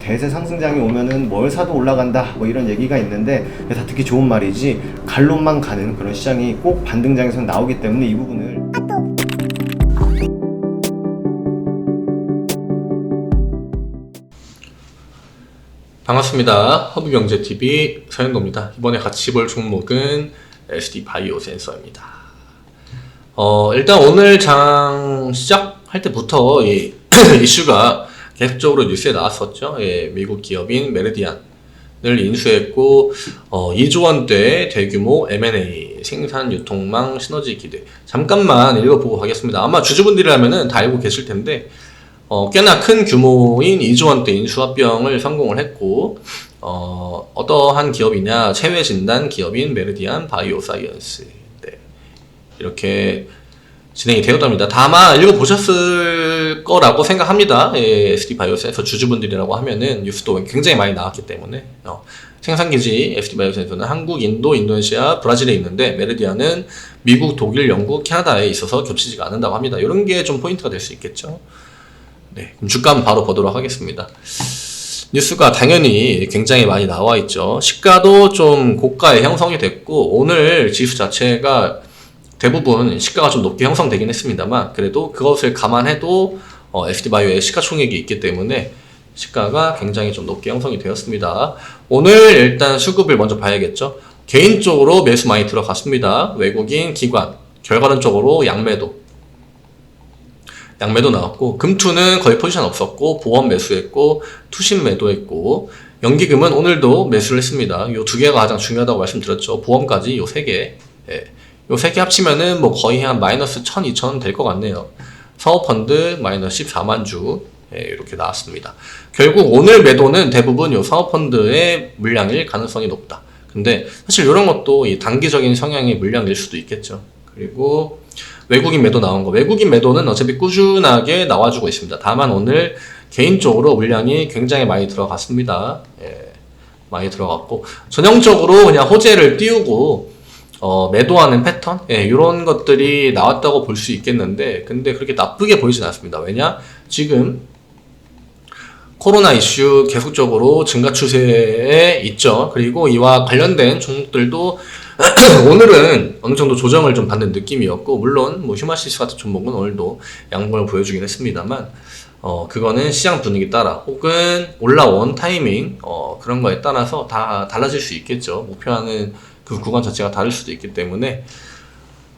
대세 상승장이 오면은 뭘 사도 올라간다 뭐 이런 얘기가 있는데 다 듣기 좋은 말이지 갈론만 가는 그런 시장이 꼭 반등장에서 나오기 때문에 이 부분을 반갑습니다. 허브경제TV 서현도입니다. 이번에 같이 볼 종목은 SD바이오 센서입니다. 일단 오늘 장 시작할 때부터 이 이슈가 계속적으로 뉴스에 나왔었죠. 미국 기업인 메르디안을 인수했고 2조 원대 대규모 M&A 생산 유통망 시너지 기대. 잠깐만 읽어보고 가겠습니다. 아마 주주분들이라면 다 알고 계실 텐데 꽤나 큰 규모인 2조 원대 인수합병을 성공을 했고 어떠한 기업이냐, 체외 진단 기업인 메르디안 바이오사이언스. 네. 이렇게 진행이 되었답니다. 다만 읽어보셨을 거라고 생각합니다. SD바이오센서 주주분들이라고 하면은 뉴스도 굉장히 많이 나왔기 때문에 생산기지 SD바이오센서는 한국, 인도, 인도네시아, 브라질에 있는데 메르디안은 미국, 독일, 영국, 캐나다에 있어서 겹치지가 않는다고 합니다. 이런 게 좀 포인트가 될 수 있겠죠. 네, 그럼 주가 바로 보도록 하겠습니다. 뉴스가 당연히 굉장히 많이 나와 있죠. 시가도 좀 고가에 형성이 됐고 오늘 지수 자체가 대부분 시가가 좀 높게 형성되긴 했습니다만 그래도 그것을 감안해도 SD바이오의 시가총액이 있기 때문에 시가가 굉장히 좀 높게 형성이 되었습니다. 오늘 일단 수급을 먼저 봐야겠죠. 개인적으로 매수 많이 들어갔습니다. 외국인, 기관, 결과론적으로 양매도 나왔고 금투는 거의 포지션 없었고 보험 매수했고 투신 매도했고 연기금은 오늘도 매수를 했습니다. 요 두 개가 가장 중요하다고 말씀드렸죠. 보험까지 요 세 개. 요 세 개 합치면은 뭐 거의 한 마이너스 1,000, 2,000 될 것 같네요. 사모펀드 마이너스 14만 주 이렇게 나왔습니다. 결국 오늘 매도는 대부분 요 사모펀드의 물량일 가능성이 높다. 근데 사실 이런 것도 이 단기적인 성향의 물량일 수도 있겠죠. 그리고 외국인 매도 나온 거. 외국인 매도는 어차피 꾸준하게 나와주고 있습니다. 다만 오늘 개인적으로 물량이 굉장히 많이 들어갔습니다. 많이 들어갔고 전형적으로 그냥 호재를 띄우고 매도하는 패턴? 이런 것들이 나왔다고 볼 수 있겠는데 근데 그렇게 나쁘게 보이진 않습니다. 왜냐? 지금 코로나 이슈 계속적으로 증가 추세에 있죠. 그리고 이와 관련된 종목들도 오늘은 어느 정도 조정을 좀 받는 느낌이었고 물론 뭐 휴마시스 같은 종목은 오늘도 양봉을 보여주긴 했습니다만 그거는 시장 분위기 따라 혹은 올라온 타이밍 그런 거에 따라서 다 달라질 수 있겠죠. 목표하는 그 구간 자체가 다를 수도 있기 때문에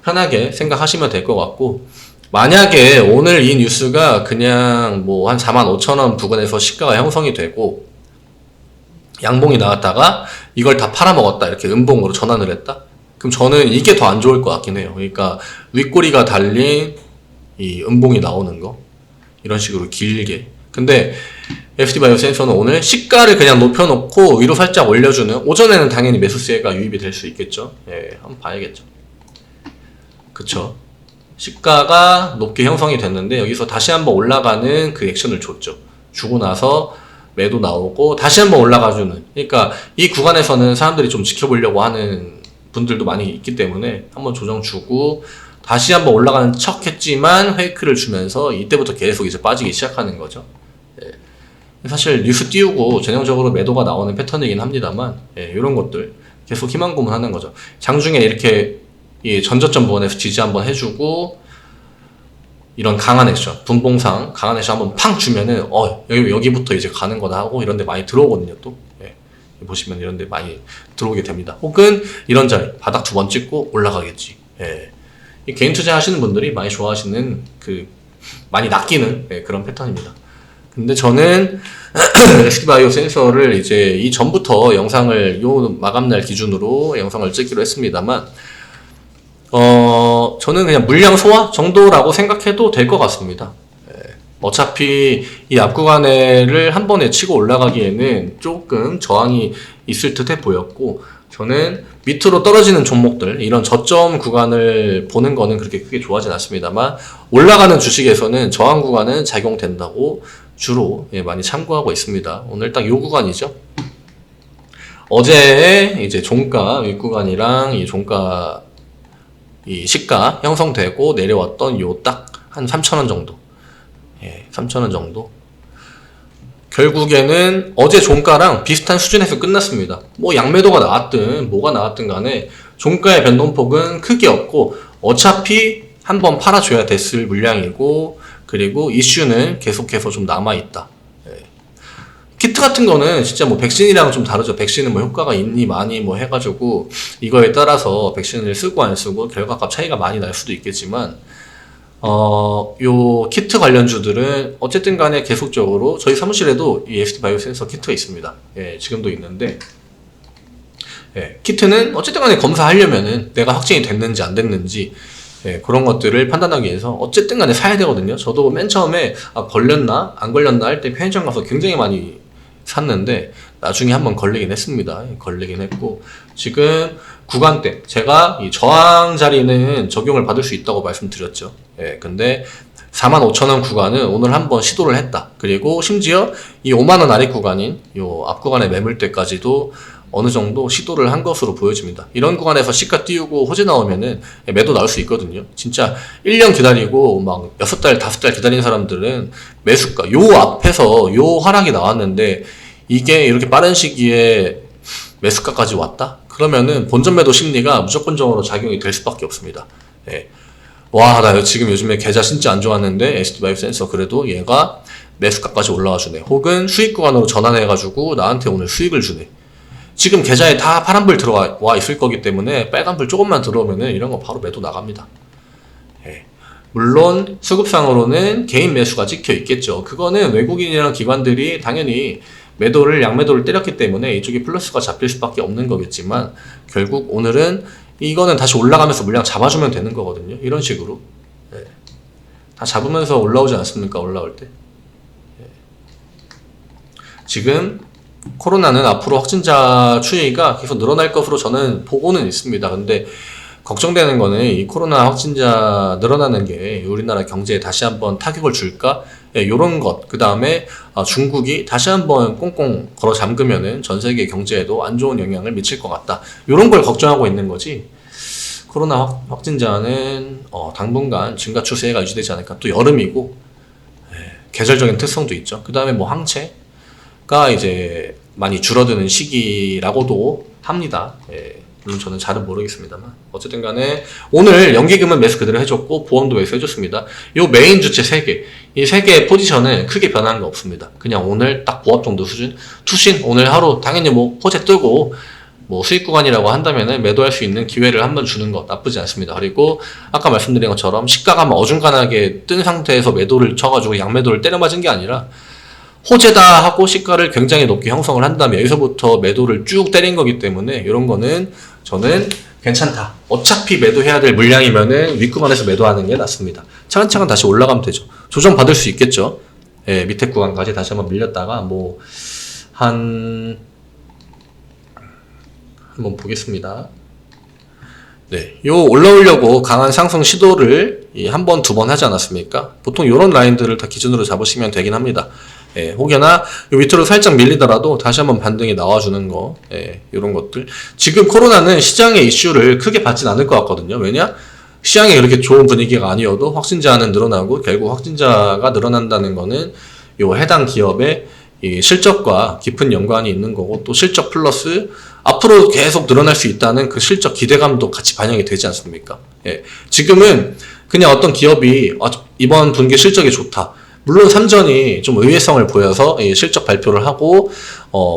편하게 생각하시면 될 것 같고 만약에 오늘 이 뉴스가 그냥 뭐 한 45,000원 부근에서 시가가 형성이 되고 양봉이 나왔다가 이걸 다 팔아먹었다 이렇게 음봉으로 전환을 했다? 그럼 저는 이게 더 안 좋을 것 같긴 해요. 그러니까 윗꼬리가 달린 이 음봉이 나오는 거 이런 식으로 길게. 근데 SD바이오 센서는 오늘 시가를 그냥 높여놓고 위로 살짝 올려주는 오전에는 당연히 매수세가 유입이 될 수 있겠죠. 한번 봐야겠죠. 그쵸. 시가가 높게 형성이 됐는데 여기서 다시 한번 올라가는 그 액션을 줬죠. 주고 나서 매도 나오고 다시 한번 올라가주는. 그러니까 이 구간에서는 사람들이 좀 지켜보려고 하는 분들도 많이 있기 때문에 한번 조정 주고 다시 한번 올라가는 척 했지만 페이크를 주면서 이때부터 계속 이제 빠지기 시작하는 거죠. 사실 뉴스 띄우고 전형적으로 매도가 나오는 패턴이긴 합니다만 이런 것들 계속 희망 고문하는 거죠. 장중에 이렇게 전저점 부분에서 지지 한번 해주고 이런 강한 액션, 분봉상 강한 액션 한번 팡 주면은 여기부터 이제 가는 거다 하고 이런 데 많이 들어오거든요. 또 보시면 이런 데 많이 들어오게 됩니다. 혹은 이런 자리 바닥 두 번 찍고 올라가겠지. 이 개인 투자 하시는 분들이 많이 좋아하시는 그 많이 낚이는 그런 패턴입니다. 근데 저는 SD바이오 센서를 이제 이 전부터 영상을 요 마감날 기준으로 영상을 찍기로 했습니다만 저는 그냥 물량 소화 정도라고 생각해도 될 것 같습니다. 어차피 이 앞구간을 한 번에 치고 올라가기에는 조금 저항이 있을 듯해 보였고 저는 밑으로 떨어지는 종목들 이런 저점 구간을 보는 거는 그렇게 크게 좋아하진 않습니다만 올라가는 주식에서는 저항 구간은 작용된다고 주로 많이 참고하고 있습니다. 오늘 딱 요 구간이죠. 어제 이제 종가 윗구간이랑 이 종가 이 시가 형성되고 내려왔던 요 딱 한 3,000원 정도. 3,000원 정도. 결국에는 어제 종가랑 비슷한 수준에서 끝났습니다. 뭐 양매도가 나왔든 뭐가 나왔든 간에 종가의 변동폭은 크게 없고 어차피 한번 팔아줘야 됐을 물량이고, 그리고 이슈는 계속해서 좀 남아있다. 키트 같은 거는 진짜 뭐 백신이랑 좀 다르죠. 백신은 뭐 효과가 있니 많이 뭐 해가지고 이거에 따라서 백신을 쓰고 안 쓰고 결과값 차이가 많이 날 수도 있겠지만, 요 키트 관련주들은 어쨌든 간에 계속적으로 저희 사무실에도 이 ST 바이오 센서 키트가 있습니다. 예, 지금도 있는데, 예, 키트는 어쨌든 간에 검사하려면은 내가 확진이 됐는지 안 됐는지, 예, 그런 것들을 판단하기 위해서 어쨌든 간에 사야 되거든요. 저도 맨 처음에 걸렸나 안 걸렸나 할 때 편의점 가서 굉장히 많이 샀는데 나중에 한번 걸리긴 했습니다. 걸리긴 했고, 지금 구간대 제가 이 저항 자리는 적용을 받을 수 있다고 말씀드렸죠. 예, 근데 45,000원 구간은 오늘 한번 시도를 했다. 그리고 심지어 이 5만원 아래 구간인 요 앞 구간의 매물대까지도 어느 정도 시도를 한 것으로 보여집니다. 이런 구간에서 시가 띄우고 호재 나오면은 매도 나올 수 있거든요. 진짜 1년 기다리고 막 6달, 5달 기다린 사람들은 매수가, 요 앞에서 요 하락이 나왔는데 이게 이렇게 빠른 시기에 매수가까지 왔다? 그러면은 본전 매도 심리가 무조건적으로 작용이 될 수밖에 없습니다. 예. 와, 나 지금 요즘에 계좌 진짜 안 좋았는데 ST바이오 센서 그래도 얘가 매수가까지 올라와 주네. 혹은 수익 구간으로 전환해가지고 나한테 오늘 수익을 주네. 지금 계좌에 다 파란불 들어와 있을 거기 때문에 빨간불 조금만 들어오면은 이런 거 바로 매도 나갑니다. 예. 물론 수급상으로는 개인 매수가 찍혀 있겠죠. 그거는 외국인이랑 기관들이 당연히 매도를 양매도를 때렸기 때문에 이쪽이 플러스가 잡힐 수밖에 없는 거겠지만, 결국 오늘은 이거는 다시 올라가면서 물량 잡아주면 되는 거거든요. 이런 식으로. 예. 다 잡으면서 올라오지 않습니까? 올라올 때. 예. 지금 코로나는 앞으로 확진자 추이가 계속 늘어날 것으로 저는 보고는 있습니다. 근데 걱정되는 거는 이 코로나 확진자 늘어나는 게 우리나라 경제에 다시 한번 타격을 줄까? 예, 요런 것. 그 다음에 중국이 다시 한번 꽁꽁 걸어 잠그면은 전 세계 경제에도 안 좋은 영향을 미칠 것 같다. 요런 걸 걱정하고 있는 거지. 코로나 확진자는 당분간 증가 추세가 유지되지 않을까. 또 여름이고, 예, 계절적인 특성도 있죠. 그 다음에 뭐 항체가 이제 많이 줄어드는 시기라고도 합니다. 예. 물론 저는 잘은 모르겠습니다만 어쨌든 간에 오늘 연기금은 매수 그대로 해줬고 보험도 매수 해줬습니다. 요 메인 주체 3개, 이 3개의 포지션은 크게 변한 거 없습니다. 그냥 오늘 딱 보합 정도 수준. 투신 오늘 하루 당연히 뭐 호재 뜨고 뭐 수익 구간이라고 한다면은 매도할 수 있는 기회를 한번 주는 거 나쁘지 않습니다. 그리고 아까 말씀드린 것처럼 시가가 막 어중간하게 뜬 상태에서 매도를 쳐가지고 양매도를 때려 맞은 게 아니라 호재다 하고 시가를 굉장히 높게 형성을 한 다음에 여기서부터 매도를 쭉 때린 거기 때문에 이런 거는 저는 괜찮다. 어차피 매도해야 될 물량이면은 윗구간에서 매도하는 게 낫습니다. 차근차근 다시 올라가면 되죠. 조정 받을 수 있겠죠. 예, 밑에 구간까지 다시 한번 밀렸다가 뭐 한번 보겠습니다. 네, 요 올라오려고 강한 상승 시도를 한 번, 두 번 하지 않았습니까? 보통 요런 라인들을 다 기준으로 잡으시면 되긴 합니다. 예, 혹여나 요 밑으로 살짝 밀리더라도 다시 한번 반등이 나와주는 거, 예, 요런 것들. 지금 코로나는 시장의 이슈를 크게 받진 않을 것 같거든요. 왜냐? 시장에 그렇게 좋은 분위기가 아니어도 확진자는 늘어나고 결국 확진자가 늘어난다는 거는 요 해당 기업의 이 실적과 깊은 연관이 있는 거고, 또 실적 플러스 앞으로 계속 늘어날 수 있다는 그 실적 기대감도 같이 반영이 되지 않습니까? 예. 지금은 그냥 어떤 기업이 이번 분기 실적이 좋다. 물론 삼전이 좀 의외성을 보여서 실적 발표를 하고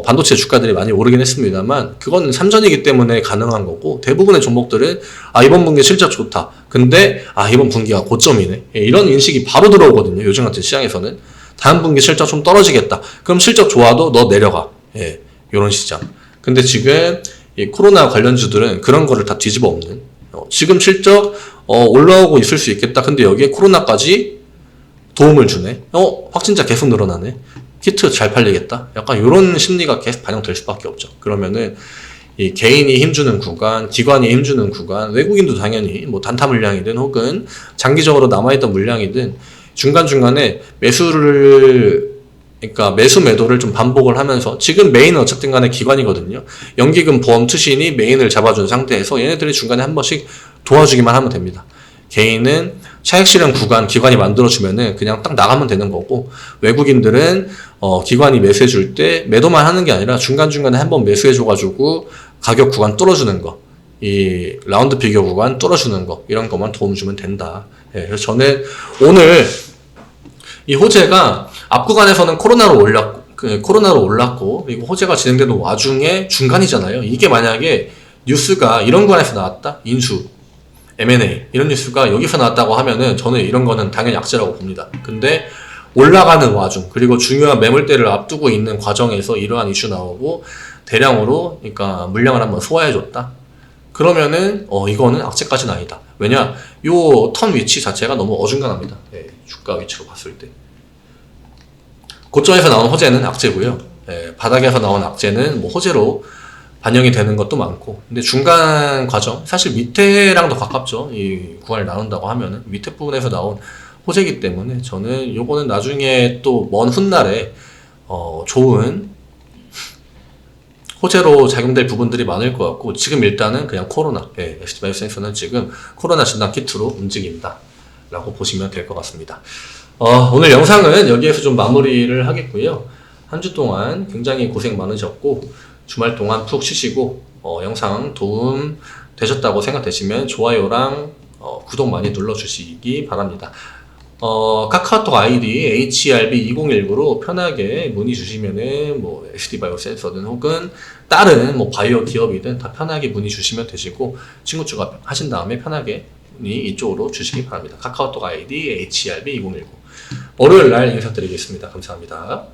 반도체 주가들이 많이 오르긴 했습니다만 그건 삼전이기 때문에 가능한 거고, 대부분의 종목들은 이번 분기 실적 좋다. 근데 이번 분기가 고점이네. 예, 이런 인식이 바로 들어오거든요. 요즘 같은 시장에서는. 다음 분기 실적 좀 떨어지겠다. 그럼 실적 좋아도 너 내려가. 예, 요런 시장. 근데 지금 이 코로나 관련주들은 그런 거를 다 뒤집어 엎는. 지금 실적 올라오고 있을 수 있겠다. 근데 여기에 코로나까지 도움을 주네. 확진자 계속 늘어나네. 키트 잘 팔리겠다. 약간 이런 심리가 계속 반영될 수밖에 없죠. 그러면은 이 개인이 힘주는 구간, 기관이 힘주는 구간, 외국인도 당연히 뭐 단타 물량이든 혹은 장기적으로 남아있던 물량이든 중간중간에 그러니까 매수 매도를 좀 반복을 하면서, 지금 메인은 어쨌든 간에 기관이거든요. 연기금 보험 투신이 메인을 잡아준 상태에서 얘네들이 중간에 한 번씩 도와주기만 하면 됩니다. 개인은 차익 실현 구간 기관이 만들어주면은 그냥 딱 나가면 되는 거고, 외국인들은 기관이 매수해줄 때 매도만 하는 게 아니라 중간중간에 한번 매수해줘가지고 가격 구간 뚫어주는 거, 이 라운드 비교 구간 뚫어주는 거, 이런 것만 도움 주면 된다. 예, 그래서 저는 오늘 이 호재가 앞 구간에서는 코로나로 올랐고, 그리고 호재가 진행되는 와중에 중간이잖아요. 이게 만약에 뉴스가 이런 구간에서 나왔다? 인수, M&A 이런 뉴스가 여기서 나왔다고 하면은 저는 이런 거는 당연히 악재라고 봅니다. 근데 올라가는 와중, 그리고 중요한 매물대를 앞두고 있는 과정에서 이러한 이슈 나오고 대량으로 그러니까 물량을 한번 소화해줬다? 그러면은 이거는 악재까지는 아니다. 왜냐? 요 턴 위치 자체가 너무 어중간합니다. 예, 주가 위치로 봤을 때. 고점에서 나온 호재는 악재고요. 예, 바닥에서 나온 악재는 뭐 호재로 반영이 되는 것도 많고, 근데 중간 과정, 사실 밑에랑 더 가깝죠. 이 구간을 나눈다고 하면은 밑에 부분에서 나온 호재이기 때문에 저는 요거는 나중에 또 먼 훗날에 좋은 호재로 작용될 부분들이 많을 것 같고, 지금 일단은 그냥 코로나, ST바이오센서는 지금 코로나 진단 키트로 움직인다 라고 보시면 될 것 같습니다. 오늘 영상은 여기에서 좀 마무리를 하겠고요. 한 주 동안 굉장히 고생 많으셨고, 주말 동안 푹 쉬시고, 영상 도움 되셨다고 생각되시면 좋아요랑 구독 많이 눌러주시기 바랍니다. 카카오톡 아이디 HRB2019로 편하게 문의 주시면은 뭐 ST바이오센서든 혹은 다른 뭐 바이오 기업이든 다 편하게 문의 주시면 되시고, 친구 추가하신 다음에 편하게 문의 이쪽으로 주시기 바랍니다. 카카오톡 아이디 HRB2019. 월요일 날 인사드리겠습니다. 감사합니다.